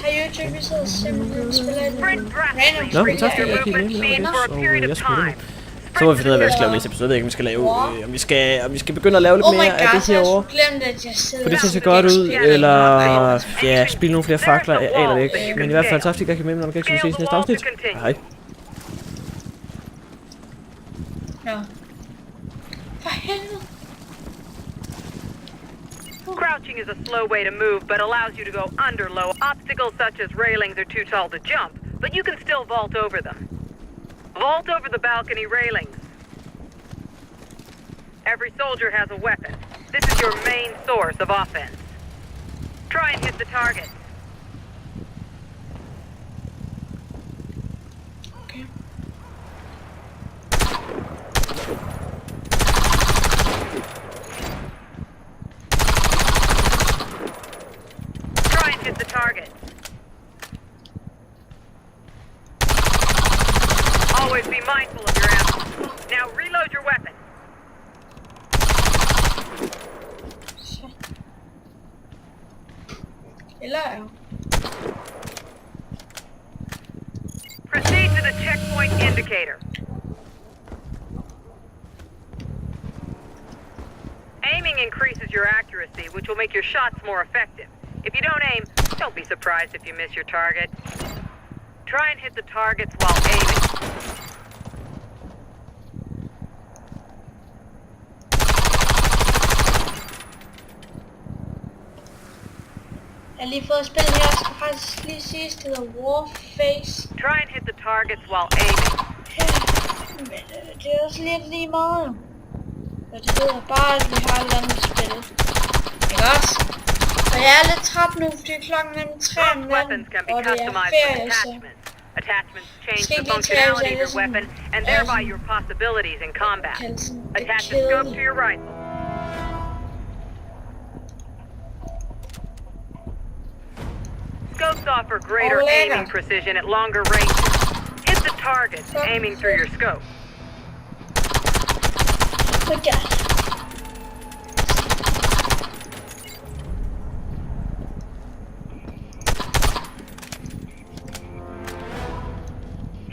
Har YouTube siddet simpelthen spiller et random Nå, men tak fordi jeg kiggede med, og jeg spiller nu. Så må vi finde ud af, hvad vi skal lave næste episode. Jeg ved ikke, om vi skal lave, om vi skal begynde at lave lidt mere af det herovre. For det ser godt ud, eller ja, spille nogle flere fakler, jeg aner det ikke. Men i hvert fald tak fordi jeg kan med mig, når vi ses i næste afsnit. Hej. Ja. For helvede. Crouching is a slow way to move, but allows you to go under low obstacles such as railings are too tall to jump, but you can still vault over them. Vault over the balcony railings. Every soldier has a weapon. This is your main source of offense. Try and hit the target. Okay. Try and hit the target. Always be mindful of your ammo. Now reload your weapon. Så. Eller ja. Proceed to the checkpoint indicator. Aiming increases your accuracy, which will make your shots more effective. If you don't aim, don't be surprised if you miss your target. Try and hit the targets while aiming. Jeg har lige fået spillet her, jeg skal faktisk lige sige, det hedder Warface. Try and hit the targets while aiming. Ja, men det er også lidt lige meget. Og det hedder bare, at vi har et eller andet spil. Ikke også? Og jeg er lidt træt nu, fordi klokken er 3 om natten, og det er ferie, så... Attachments change the functionality of your weapon and thereby your possibilities in combat. Attach the scope to your rifle. Scopes offer greater aiming precision at longer ranges. Hit the target, aiming through your scope. Okay.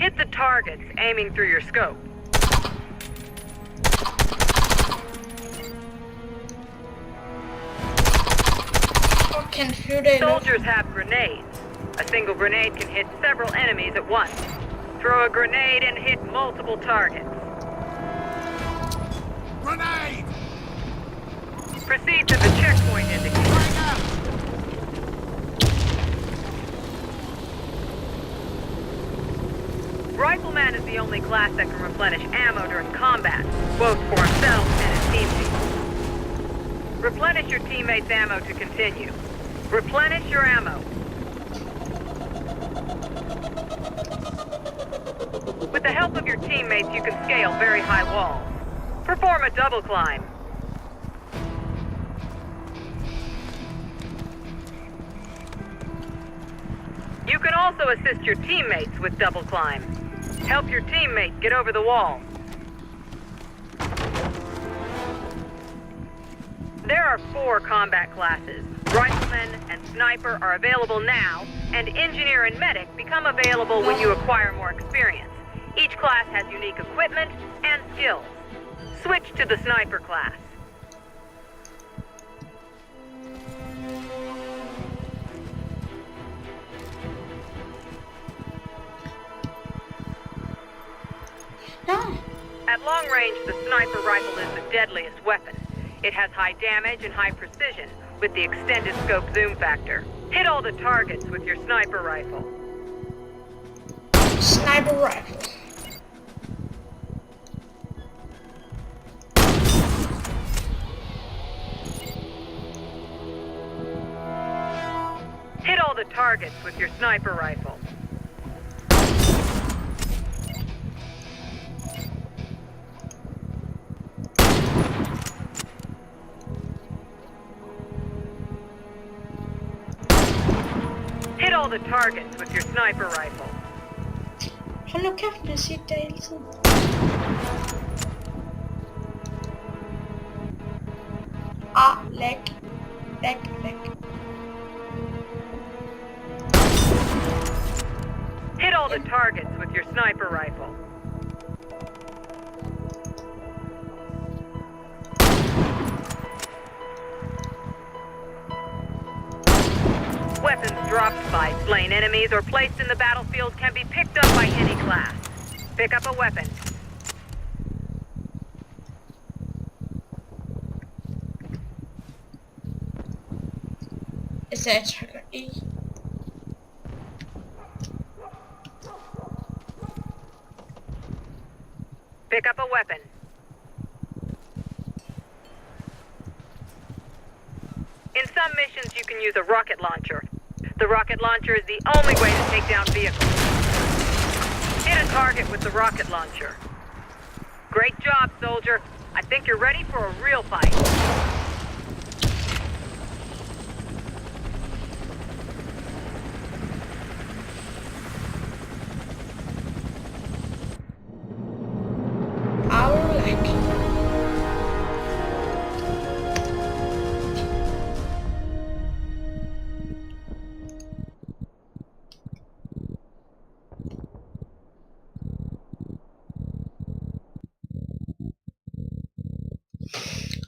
Hit the targets, aiming through your scope. Soldiers have grenades. A single grenade can hit several enemies at once. Throw a grenade and hit multiple targets. Grenade! Proceed to the checkpoint indicator. Rifleman is the only class that can replenish ammo during combat, both for himself and his teammates. Replenish your teammates' ammo to continue. Replenish your ammo. With the help of your teammates, you can scale very high walls. Perform a double climb. You can also assist your teammates with double climb. Help your teammate get over the wall. There are 4 combat classes. Rifleman and Sniper are available now, and Engineer and Medic become available when you acquire more experience. Each class has unique equipment and skills. Switch to the Sniper class. At long range, the sniper rifle is the deadliest weapon. It has high damage and high precision, with the extended scope zoom factor. Hit all the targets with your sniper rifle. Sniper rifle. Hit all the targets with your sniper rifle. Hit all the targets with your sniper rifle. Hold nu kæft med sit der hele tiden. Læg. the targets with your sniper rifle. Weapons dropped by slain enemies or placed in the battlefield can be picked up by any class. Pick up a weapon. Is that trigger E? Pick up a weapon. In some missions, you can use a rocket launcher. The rocket launcher is the only way to take down vehicles. Hit a target with the rocket launcher. Great job, soldier. I think you're ready for a real fight.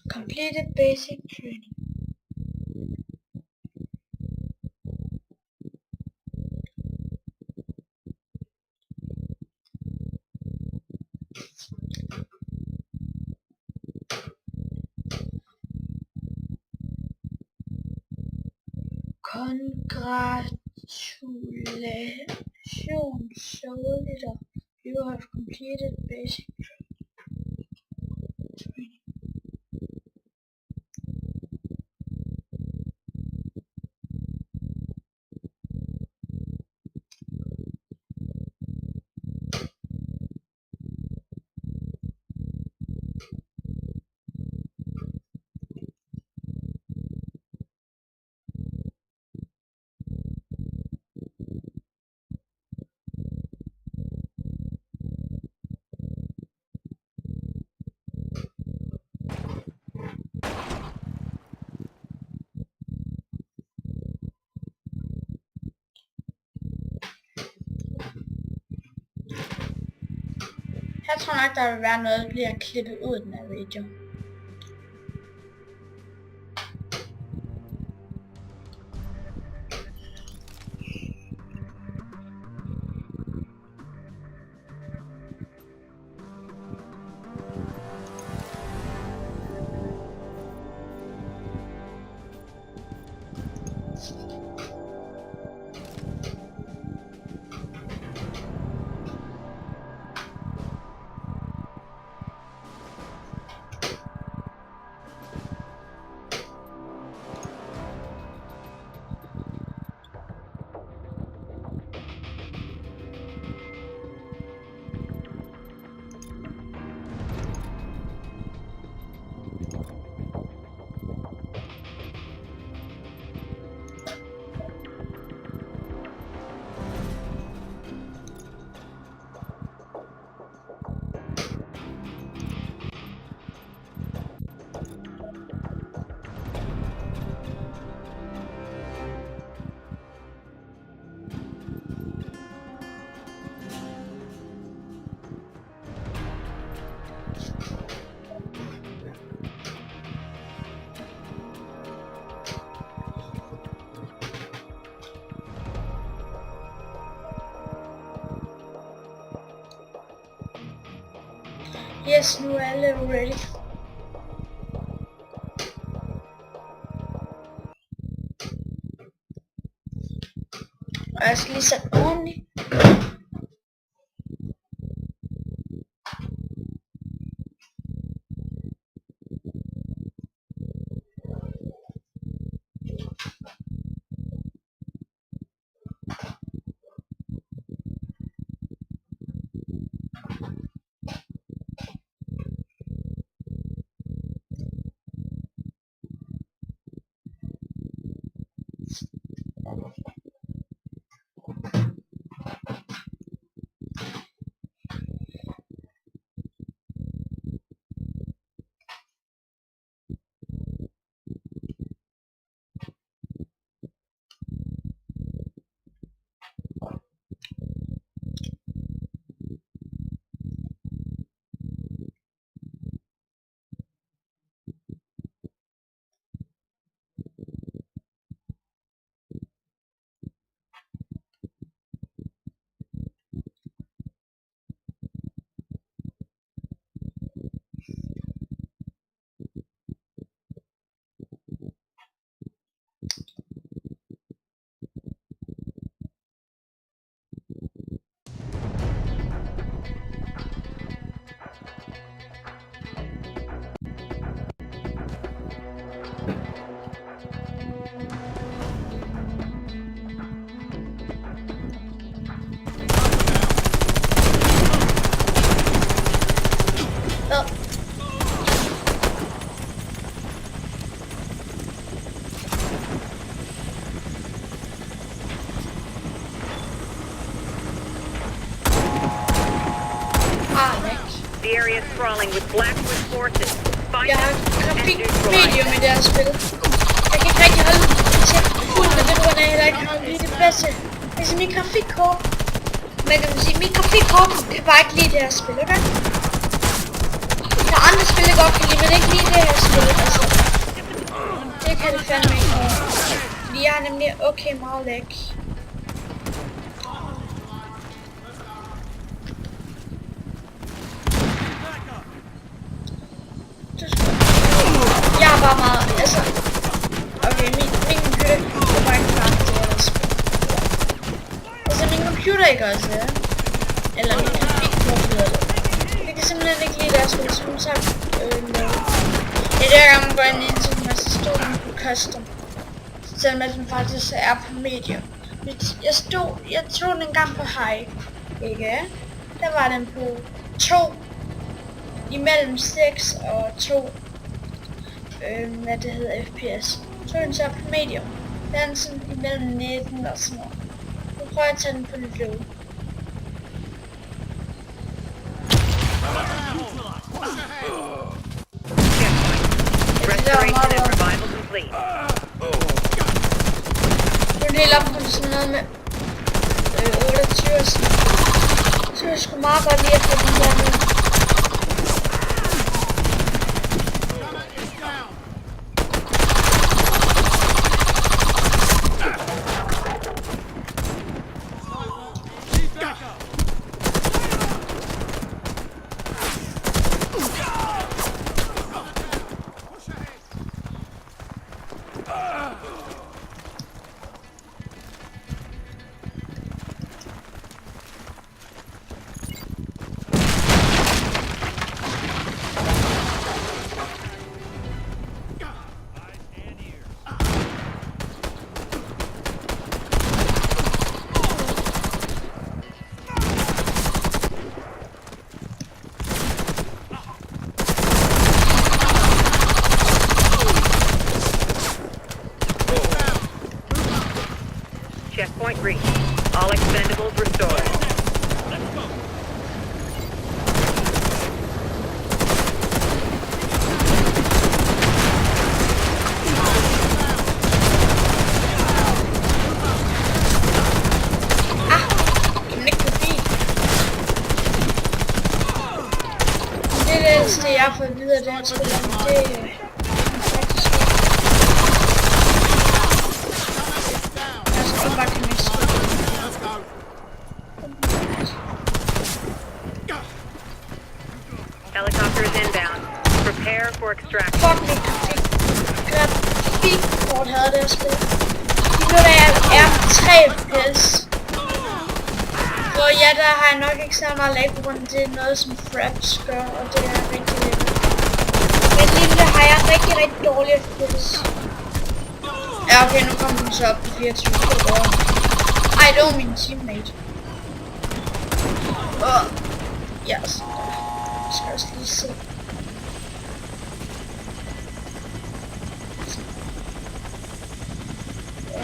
Completed basic training. Congratulations, soldier. You have completed basic training. Jeg tror nok, der vil være noget, der bliver klippet ud af den her video. Yes, nu er alle ready. Og jeg skal lige sætte ordentligt. The area is crawling with Blackwood forces. Find Jeg har them and grafik neutralize medium i them. det her spil. Jeg kan ikke rigtig holde tæt fuld med det, at jeg heller ikke har lige det bedste. Altså min grafikkort. Men kan man sige, min grafikkort kan bare ikke lide det her spil, okay? Der er andre spil, jeg godt kan lide, men ikke lige det her spil, altså. Det kan det fandme ikke. Fordi jeg har nemlig okay meget læk. Jeg er bare meget, altså. Okay, min computer er bare ikke klar til det her spil. Altså min computer ikke også, ja. Eller min grafikkort hedder det. Jeg kan simpelthen ikke lide det her spil, som sagt. Det er der gang man går ind i internet, så stod den på custom. Selvom at den faktisk er på medium. Jeg tog den en gang på high, ikke? Der var den på 2. Imellem 6 og 2. Hvad det hedder, FPS. Så den så på medium. Der er den sådan imellem 19 og sådan noget. Nu prøver jeg at tage den på lidt low. Restoration and revival complete. Nu er det helt op på sådan noget med 28 og sådan noget. Så jeg skulle meget godt lide at få den der med. Checkpoint reached. All expendables restored. Jamen ikke forbi. Det er det eneste, jeg har fået videre, det her spil. Det er faktisk jeg skal bare kan miste. Helicopter is inbound. Prepare for extraction. Fuck mit grafikkort havde det her spil. Nu da jeg er 3 FPS. Og ja, der har jeg nok ikke så meget lag på grund af det er noget som Fraps gør, og det er rigtig lidt. Men lige der har jeg rigtig dårlig FPS. Ja, okay, nu kommer den så op på 24. Ej, det var min teammate. Ja, så der skal jeg også lige se.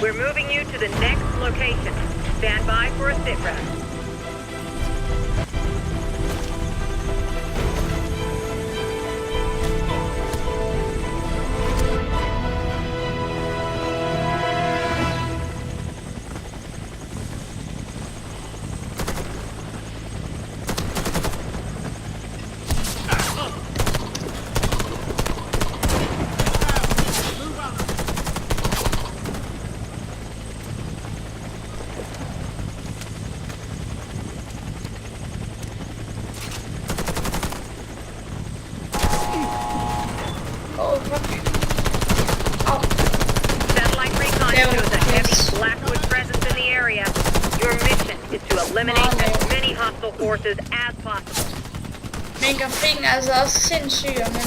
We're moving you to the next location. Stand by for a sit rep. Satellite recon shows a heavy Blackwood presence in the area. Your mission is to eliminate as many hostile forces as possible. Men grafikken er altså også sindssyg, og man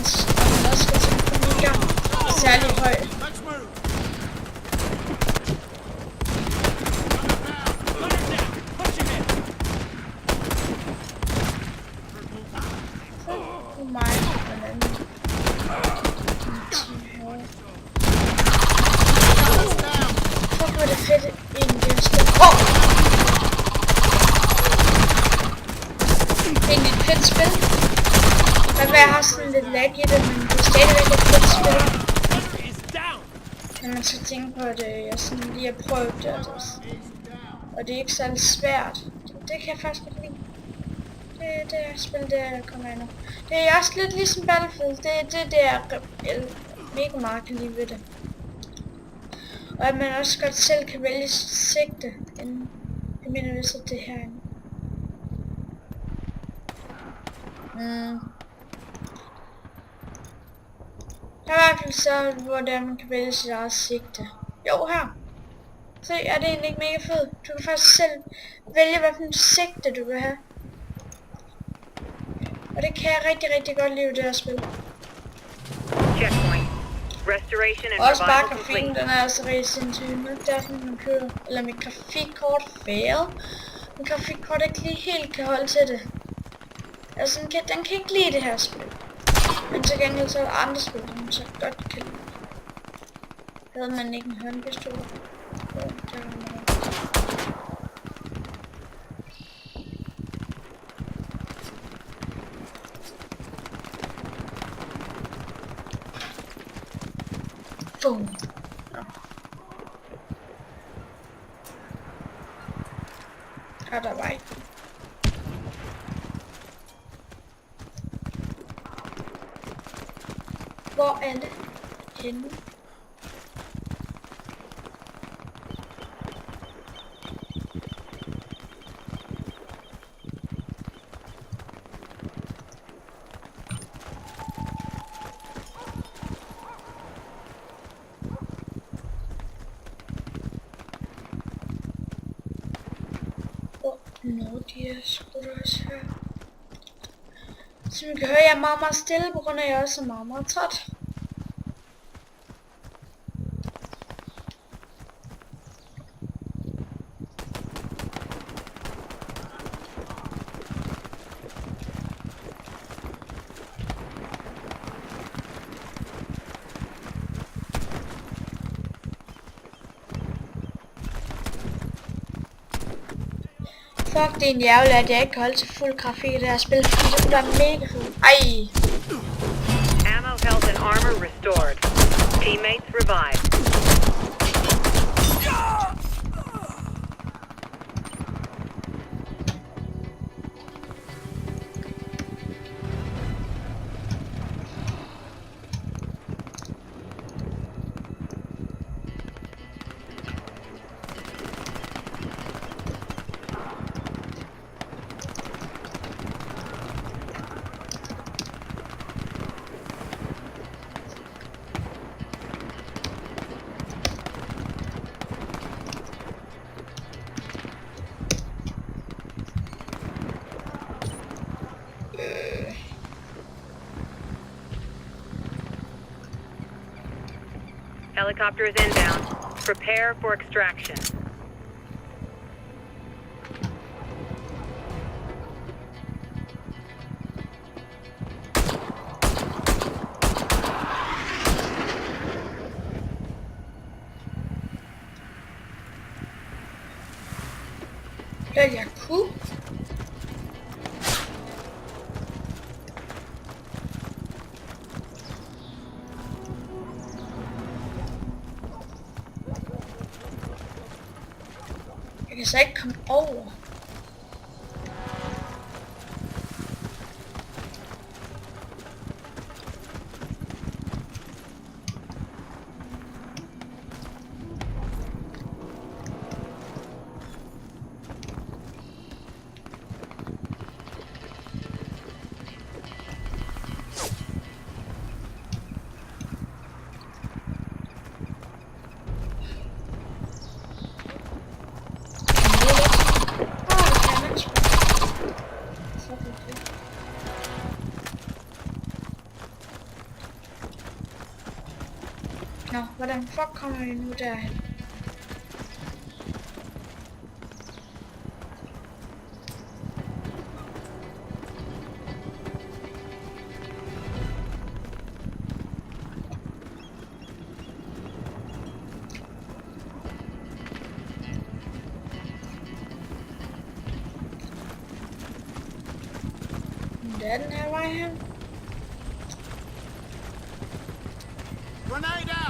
også skal sådan kommunikere særlig højt. Fedt spil. kan være, jeg har sådan lidt lag i det, men det er stadigvæk et fedt spil. Når man så tænker på, at jeg sådan lige har prøvet det, og det er ikke særlig svært. Det kan jeg faktisk godt lide. Det er spil, der kommer ind nu. Det er også lidt ligesom Battlefield. Det der mega meget kan lide ved det. Og at man også godt selv kan vælge sit sigte. Jeg mener vist, at det er herinde. Der er i hvert fald så, hvor man kan vælge sit eget sigte. Jo, her. Se, er det egentlig ikke mega fedt? Du kan faktisk selv vælge, hvilken sigte du vil have. Og det kan jeg rigtig, rigtig godt lide, det her spil. Checkpoint. Restoration and Også bare revival grafikken, complete. den er altså rigtig sindssyg. Nu er det derfor, man kører. Eller mit grafikkort fail. Mit grafikkort ikke lige helt kan holde til det. Altså, den kan ikke lide det her spil. Men til gengæld så er der andre spil, som så godt kan lide. Havde man ikke en håndpistol? Jo, det har man. Boom. Der var ikke. Hvor er det henne? Nå, de er sgu da også her. Som I kan høre, jeg er meget, meget stille, på grund af, at jeg også er meget, meget træt. Fuck, det er en ærgerligt, at jeg ikke kan holde til fuld grafik i det her spil, fordi det kunne være mega fedt. Ej! Ammo, health, and armor restored. Teammates revived. Helicopter is inbound. Prepare for extraction. Lad jeg kunne. Jeg kan så ikke komme over. Nå, hvordan fuck kommer vi nu derhen? Det er den her vej her. Grenade